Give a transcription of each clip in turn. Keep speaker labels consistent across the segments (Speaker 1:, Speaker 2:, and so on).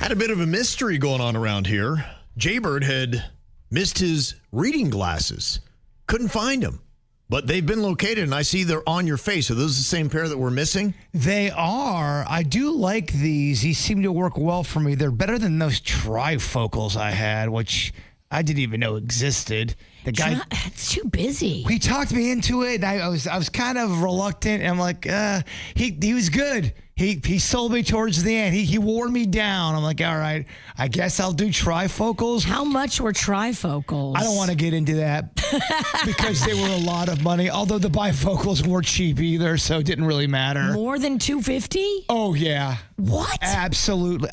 Speaker 1: Had a bit of a mystery going on around here. Jbird had missed his reading glasses. Couldn't find them. But they've been located, and I see they're on your face. Are those the same pair that we're missing?
Speaker 2: They are. I do like these. These seem to work well for me. They're better than those trifocals I had, which I didn't even know existed. The guy,
Speaker 3: it's too busy.
Speaker 2: He talked me into it, and I was kind of reluctant. And I'm like, he was good. He sold me towards the end. He wore me down. I'm like, all right, I guess I'll do trifocals.
Speaker 3: How much were trifocals?
Speaker 2: I don't want to get into that because they were a lot of money. Although the bifocals weren't cheap either, so it didn't really matter.
Speaker 3: More than $250?
Speaker 2: Oh yeah.
Speaker 3: What?
Speaker 2: Absolutely.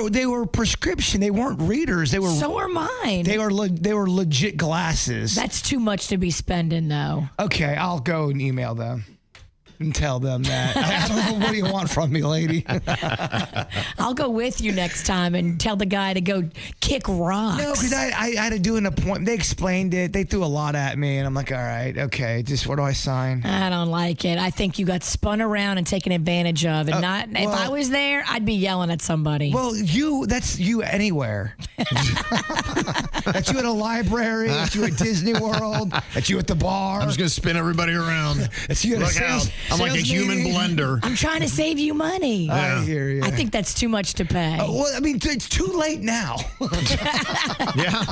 Speaker 2: They were prescription. They weren't readers. They were.
Speaker 3: So are mine.
Speaker 2: They were legit glasses.
Speaker 3: That's too much to be spending, though.
Speaker 2: Okay, I'll go and email them and tell them that. I don't know, what do you want from me, lady?
Speaker 3: I'll go with you next time and tell the guy to go kick rocks.
Speaker 2: No, because I had to do an appointment. They explained it. They threw a lot at me, and I'm like, all right, okay, just what do I sign?
Speaker 3: I don't like it. I think you got spun around and taken advantage of. And if I was there, I'd be yelling at somebody.
Speaker 2: Well, that's you anywhere. That's you at a library. That's you at Disney World. That's you at the bar.
Speaker 1: I'm just going to spin everybody around.
Speaker 2: That's you at
Speaker 1: Look
Speaker 2: a sales.
Speaker 1: out. I'm like a human blender.
Speaker 3: I'm trying to save you money.
Speaker 2: I hear you.
Speaker 3: I think that's too much to pay.
Speaker 2: Well, I mean, it's too late now.
Speaker 1: Yeah.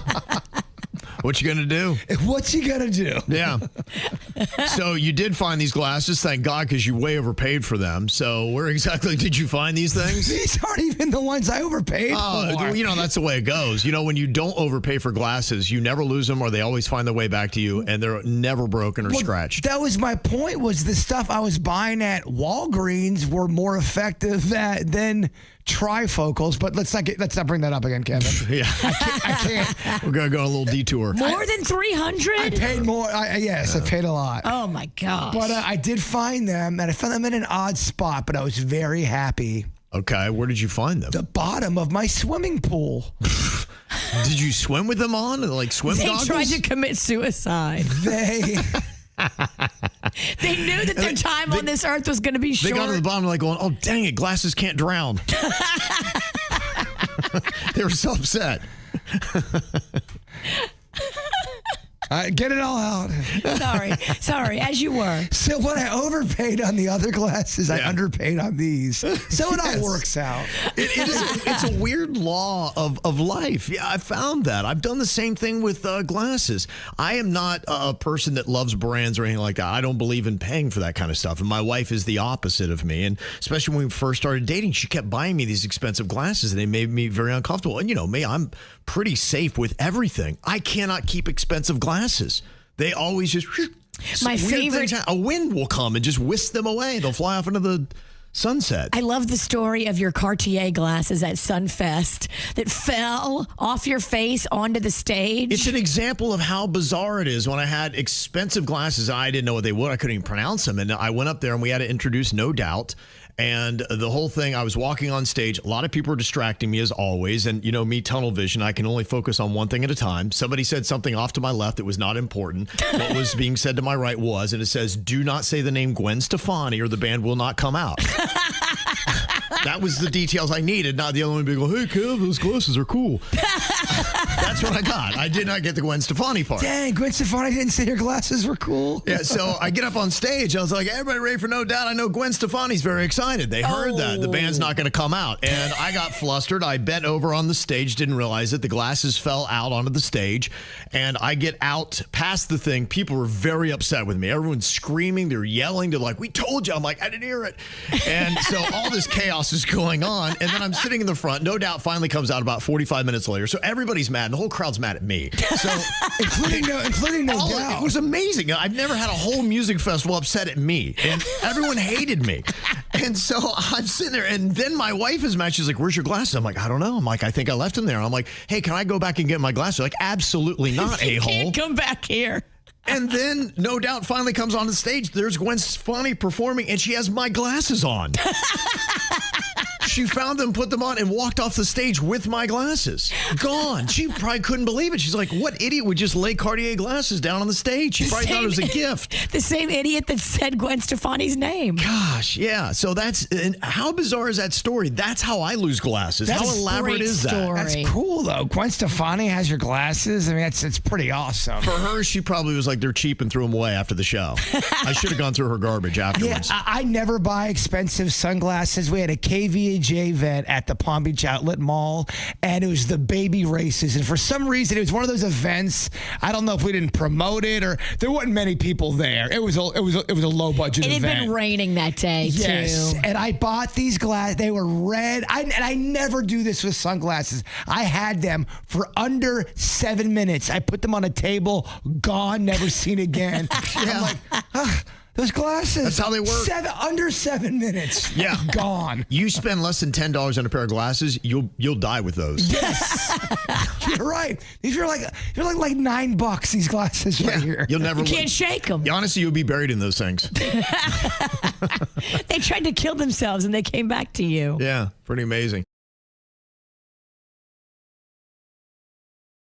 Speaker 1: What you gonna do?
Speaker 2: What's he gonna do?
Speaker 1: Yeah. So you did find these glasses, thank God, because you way overpaid for them. So where exactly did you find these things?
Speaker 2: These aren't even the ones I overpaid for.
Speaker 1: You know, that's the way it goes. You know, when you don't overpay for glasses, you never lose them, or they always find their way back to you, and they're never broken or scratched.
Speaker 2: That was my point. Was the stuff I was buying at Walgreens were more effective than trifocals, but let's not bring that up again, Kevin.
Speaker 1: Yeah,
Speaker 2: I can't.
Speaker 1: We're gonna go on a little detour.
Speaker 3: More than $300?
Speaker 2: I paid more. Yes, I paid a lot.
Speaker 3: Oh my gosh!
Speaker 2: But I did find them, and I found them in an odd spot. But I was very happy.
Speaker 1: Okay, where did you find them?
Speaker 2: The bottom of my swimming pool.
Speaker 1: Did you swim with them on, like swim goggles?
Speaker 3: They tried to commit suicide. They knew that their time on this earth was going to be short.
Speaker 1: They got to the bottom like going, oh, dang it, glasses can't drown. They were so upset.
Speaker 2: Get it all out.
Speaker 3: Sorry, as you were.
Speaker 2: So when I overpaid on the other glasses, I underpaid on these. So it all works out.
Speaker 1: It's a weird law of life. Yeah, I found that. I've done the same thing with glasses. I am not a person that loves brands or anything like that. I don't believe in paying for that kind of stuff. And my wife is the opposite of me. And especially when we first started dating, she kept buying me these expensive glasses, and they made me very uncomfortable. And you know me, I'm pretty safe with everything. I cannot keep expensive glasses. They always just
Speaker 3: my favorite.
Speaker 1: A wind will come and just whisk them away. They'll fly off into the sunset.
Speaker 3: I love the story of your Cartier glasses at Sunfest that fell off your face onto the stage.
Speaker 1: It's an example of how bizarre it is. When I had expensive glasses, I didn't know what they were. I couldn't even pronounce them. And I went up there and we had to introduce No Doubt. And the whole thing, I was walking on stage. A lot of people were distracting me as always. And, you know, me, tunnel vision, I can only focus on one thing at a time. Somebody said something off to my left that was not important. What was being said to my right was, and it says, do not say the name Gwen Stefani or the band will not come out. That was the details I needed, not the other one being go, hey, Kev, those glasses are cool. That's what I got. I did not get the Gwen Stefani part.
Speaker 2: Dang, Gwen Stefani didn't say your glasses were cool.
Speaker 1: Yeah, so I get up on stage. I was like, everybody ready for No Doubt? I know Gwen Stefani's very excited. They heard that. The band's not going to come out. And I got flustered. I bent over on the stage, didn't realize it. The glasses fell out onto the stage. And I get out past the thing. People were very upset with me. Everyone's screaming. They're yelling. They're like, we told you. I'm like, I didn't hear it. And so all this chaos is going on. And then I'm sitting in the front. No Doubt finally comes out about 45 minutes later. So everybody's mad. And the whole crowd's mad at me. So
Speaker 2: including No Doubt.
Speaker 1: It was amazing. I've never had a whole music festival upset at me. And everyone hated me. And so I'm sitting there. And then my wife is mad. She's like, where's your glasses? I'm like, I don't know. I'm like, I think I left them there. I'm like, hey, can I go back and get my glasses? Like, absolutely not, a-hole.
Speaker 3: Can't come back here.
Speaker 1: And then No Doubt finally comes on the stage. There's Gwen Stefani performing, and she has my glasses on. she found them, put them on, and walked off the stage with my glasses. Gone. She probably couldn't believe it. She's like, what idiot would just lay Cartier glasses down on the stage? She probably thought it was a gift.
Speaker 3: The same idiot that said Gwen Stefani's name.
Speaker 1: Gosh, yeah. So and how bizarre is that story? That's how I lose glasses.
Speaker 2: That's
Speaker 1: how
Speaker 2: a
Speaker 1: elaborate
Speaker 3: great
Speaker 1: is that?
Speaker 3: story.
Speaker 2: That's cool, though. Gwen Stefani has your glasses. I mean, it's pretty awesome.
Speaker 1: For her, she probably was like, they're cheap and threw them away after the show. I should have gone through her garbage
Speaker 2: Yeah,
Speaker 1: afterwards.
Speaker 2: I never buy expensive sunglasses. We had a KVAJ event at the Palm Beach Outlet Mall, and it was the baby races. And for some reason, it was one of those events. I don't know if we didn't promote it or there wasn't many people there. It was a low budget
Speaker 3: It
Speaker 2: event.
Speaker 3: had been raining that day,
Speaker 2: Yes,
Speaker 3: too.
Speaker 2: and I bought these glasses. They were red. I never do this with sunglasses. I had them for under 7 minutes. I put them on a table, gone, never seen again. I'm like, those glasses.
Speaker 1: That's how they work.
Speaker 2: Under 7 minutes.
Speaker 1: Yeah.
Speaker 2: Gone.
Speaker 1: You spend less than $10 on a pair of glasses, you'll die with those.
Speaker 2: Yes. You're right. These are like $9, these glasses right here.
Speaker 1: You'll never
Speaker 3: You can't shake them.
Speaker 1: Honestly, you'll be buried in those things.
Speaker 3: They tried to kill themselves and they came back to you.
Speaker 1: Yeah, pretty amazing.